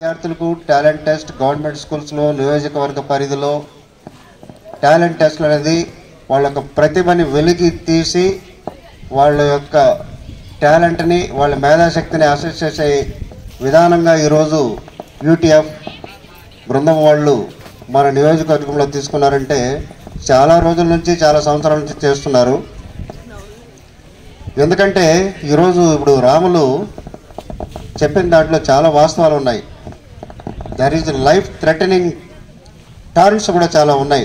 విద్యార్థులకు talent test government స్కూల్స్లో నియోజకవర్గ పరిధిలో టాలెంట్ టెస్ట్ అనేది వాళ్ళ యొక్క ప్రతిభని వెలికి తీసి వాళ్ళ యొక్క టాలెంట్ని వాళ్ళ మేధాశక్తిని అసెస్ చేసే విధానంగా ఈరోజు యూటీఎఫ్ బృందం వాళ్ళు మన నియోజకవర్గంలో తీసుకున్నారంటే చాలా రోజుల నుంచి చాలా సంవత్సరాల నుంచి చేస్తున్నారు. ఎందుకంటే ఈరోజు ఇప్పుడు రాములు చెప్పిన దాంట్లో చాలా వాస్తవాలు ఉన్నాయి. There is life threatening turns కూడా చాలా ఉన్నాయి.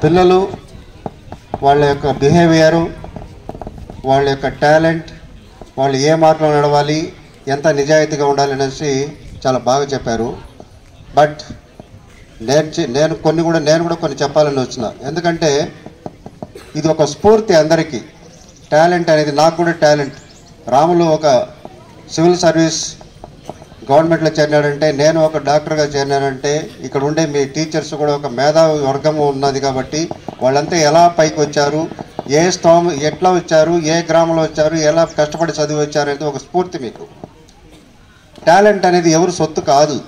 పిల్లలు వాళ్ళ యొక్క బిహేవియరు, వాళ్ళ యొక్క టాలెంట్, వాళ్ళు ఏ మార్గంలో నడవాలి, ఎంత నిజాయితీగా ఉండాలి అనేసి చాలా బాగా చెప్పారు. బట్ నేను కూడా కొన్ని చెప్పాలని వచ్చిన. ఎందుకంటే ఇది ఒక స్ఫూర్తి అందరికీ. టాలెంట్ అనేది నాకు కూడా టాలెంట్. రాములు ఒక సివిల్ సర్వీస్ గవర్నమెంట్లో చేరినాడంటే, నేను ఒక డాక్టర్గా చేరినానంటే, ఇక్కడ ఉండే మీ టీచర్స్ కూడా ఒక మేధావి వర్గము ఉన్నది కాబట్టి వాళ్ళంతా ఎలా పైకి వచ్చారు, ఎట్లా వచ్చారు, ఏ గ్రామంలో వచ్చారు, ఎలా కష్టపడి చదివి వచ్చారు అనేది ఒక స్ఫూర్తి మీకు. టాలెంట్ అనేది ఎవరు సొత్తు కాదు.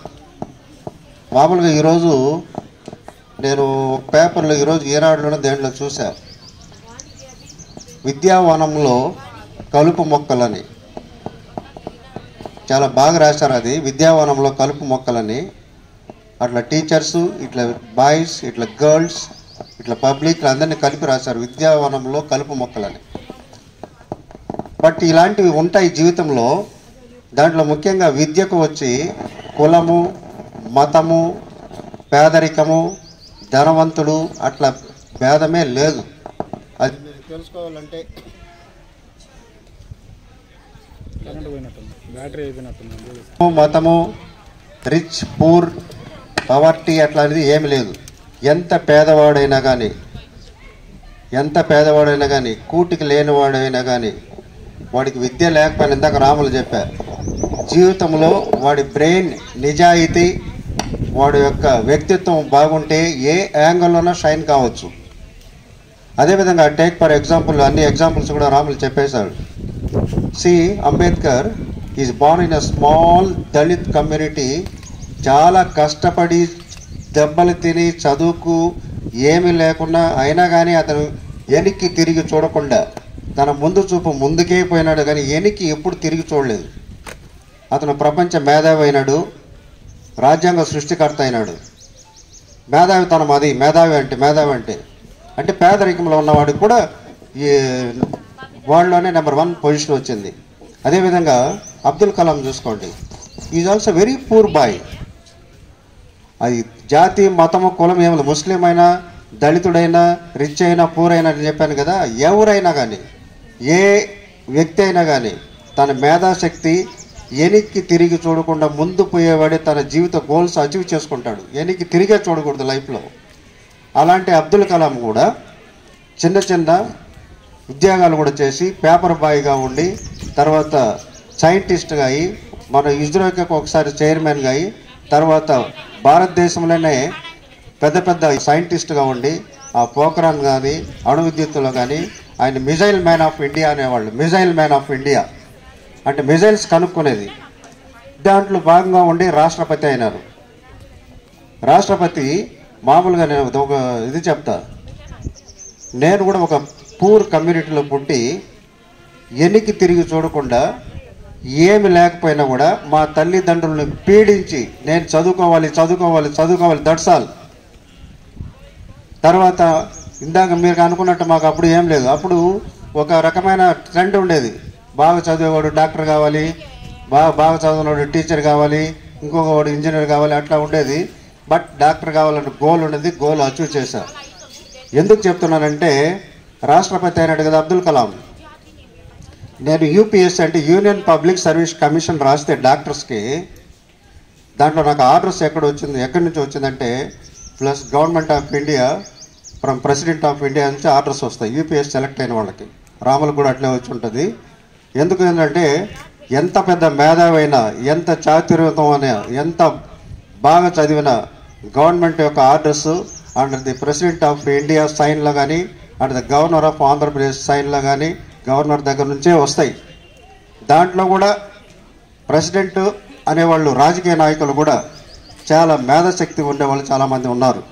మామూలుగా ఈరోజు నేను పేపర్లో ఈరోజు ఈనాడులోనే దేంట్లో చూసా, విద్యావనంలో కలుపు మొక్కలని చాలా బాగా రాశారు. అది విద్యావనంలో కలుపు మొక్కలని అట్లా టీచర్స్, ఇట్లా బాయ్స్, ఇట్లా గర్ల్స్, ఇట్లా పబ్లిక్ అందరినీ కలిపి రాశారు విద్యావనంలో కలుపు మొక్కలని. బట్ ఇలాంటివి ఉంటాయి జీవితంలో. దాంట్లో ముఖ్యంగా విద్యకు వచ్చి కులము, మతము, పేదరికము, ధనవంతుడు అట్లా భేదమే లేదు. అది తెలుసుకోవాలంటే మతము, రిచ్, పూర్, పవర్టీ అట్లాంటిది ఏమి లేదు. ఎంత పేదవాడైనా కానీ కూటికి లేనివాడైనా కానీ వాడికి విద్య లేకపోయినా, ఇందాక రాములు చెప్పారు, జీవితంలో వాడి బ్రెయిన్ నిజాయితీ, వాడి యొక్క వ్యక్తిత్వం బాగుంటే ఏ యాంగిల్లోనో షైన్ కావచ్చు. అదేవిధంగా టేక్ ఫర్ ఎగ్జాంపుల్, అన్ని ఎగ్జాంపుల్స్ కూడా రాములు చెప్పేశాడు. Ambedkar is Born in a small Dalit community. చాలా కష్టపడి దెబ్బలు తిని చదువుకు ఏమీ లేకుండా అయినా కానీ అతను వెనక్కి తిరిగి చూడకుండా తన ముందు చూపు ముందుకే పోయినాడు, కానీ వెనక్కి ఎప్పుడు తిరిగి చూడలేదు. అతను ప్రపంచ మేధావి అయినాడు, రాజ్యాంగ సృష్టికర్త అయినాడు. మేధావితనం అది. మేధావి అంటే పేదరికంలో ఉన్నవాడికి కూడా ఈ వరల్డ్లోనే నెంబర్ 1 పొజిషన్ వచ్చింది. అదేవిధంగా అబ్దుల్ కలాం చూసుకోండి, is also very poor bye. అది జాతి, మతము, కులం ఏమి, ముస్లిం అయినా, దళితుడైనా, రిచ్ అయినా, పూర్ అయినా అని చెప్పాను కదా. ఎవరైనా కానీ, ఏ వ్యక్తి అయినా కానీ తన మేధాశక్తి వెనక్కి తిరిగి చూడకుండా ముందు పోయేవాడే తన జీవిత గోల్స్ అచీవ్ చేసుకుంటాడు. వెనక్కి తిరిగే చూడకూడదు లైఫ్లో. అలాంటి అబ్దుల్ కలాం కూడా చిన్న ఉద్యోగాలు కూడా చేసి పేపర్ బాయ్గా ఉండి, తర్వాత సైంటిస్ట్గా అయ్యి, మన ఇస్రోకి ఒకసారి చైర్మన్గా అయ్యి, తర్వాత భారతదేశంలోనే పెద్ద సైంటిస్ట్గా ఉండి ఆ పోఖ్రాన్ కానీ, అణు విద్యుత్తులో కానీ ఆయన మిజైల్ మ్యాన్ ఆఫ్ ఇండియా అనేవాళ్ళు. మిజైల్ మ్యాన్ ఆఫ్ ఇండియా అంటే మిజైల్స్ కనుక్కునేది. దాంట్లో భాగంగా ఉండి రాష్ట్రపతి అయినారు. రాష్ట్రపతి మామూలుగా నేను ఒక ఇది చెప్తా, నేను కూడా ఒక పూర్ కమ్యూనిటీలో పుట్టి వెనక్కి తిరిగి చూడకుండా ఏమి లేకపోయినా కూడా మా తల్లిదండ్రులను పీడించి నేను చదువుకోవాలి దట్స్ ఆల్. తర్వాత ఇందాక మీరు అనుకున్నట్టు మాకు అప్పుడు ఏం లేదు. అప్పుడు ఒక రకమైన ట్రెండ్ ఉండేది, బాగా చదివేవాడు డాక్టర్ కావాలి, బాగా చదివినవాడు టీచర్ కావాలి, ఇంకొక వాడు ఇంజనీర్ కావాలి, అట్లా ఉండేది. బట్ డాక్టర్ కావాలన్న గోల్ ఉండేది. గోల్ అచీవ్ చేశారు. ఎందుకు చెప్తున్నానంటే, రాష్ట్రపతి అయినాడు కదా అబ్దుల్ కలాం. నేను యూపీఎస్సీ అంటే యూనియన్ పబ్లిక్ సర్వీస్ కమిషన్ రాస్తే డాక్టర్స్కి, దాంట్లో నాకు ఆర్డర్స్ ఎక్కడి నుంచి వచ్చిందంటే plus government of India, from president of India నుంచి ఆర్డర్స్ వస్తాయి యూపీఎస్ సెలెక్ట్ అయిన వాళ్ళకి. రాములు కూడా అట్లే వచ్చి ఉంటుంది. ఎందుకు ఏంటంటే ఎంత పెద్ద మేధావైనా, ఎంత చాతుర్యతం అయినా, ఎంత బాగా చదివిన గవర్నమెంట్ యొక్క orders under the president of India సైన్లో కానీ, under the governor of Andhra Pradesh సైన్లో కానీ గవర్నర్ దగ్గర నుంచే వస్తాయి. దాంట్లో కూడా ప్రెసిడెంట్ అనేవాళ్ళు రాజకీయ నాయకులు కూడా చాలా మేధాశక్తి ఉండేవాళ్ళు చాలామంది ఉన్నారు.